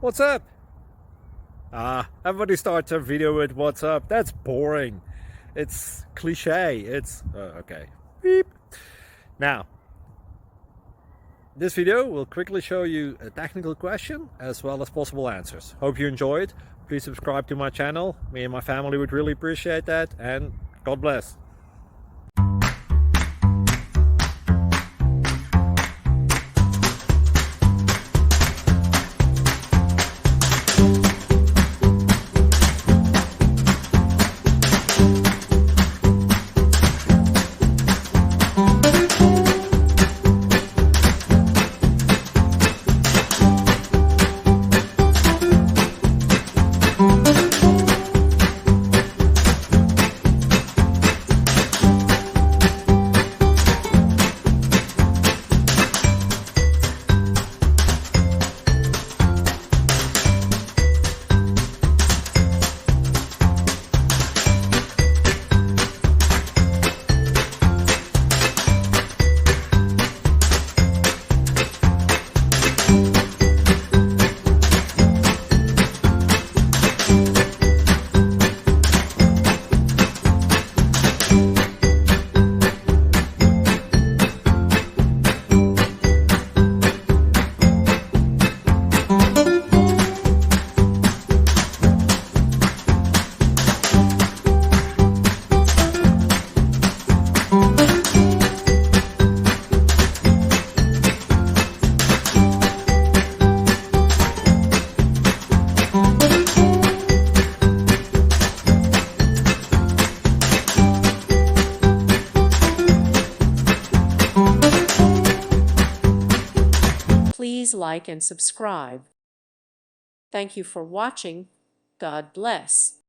What's up? Everybody starts a video with what's up. That's boring. It's cliche. It's okay. Beep. Now, this video will quickly show you a technical question as well as possible answers. Hope you enjoy it. Please subscribe to my channel. Me and my family would really appreciate that, and God bless. Please like and subscribe. Thank you for watching. God bless.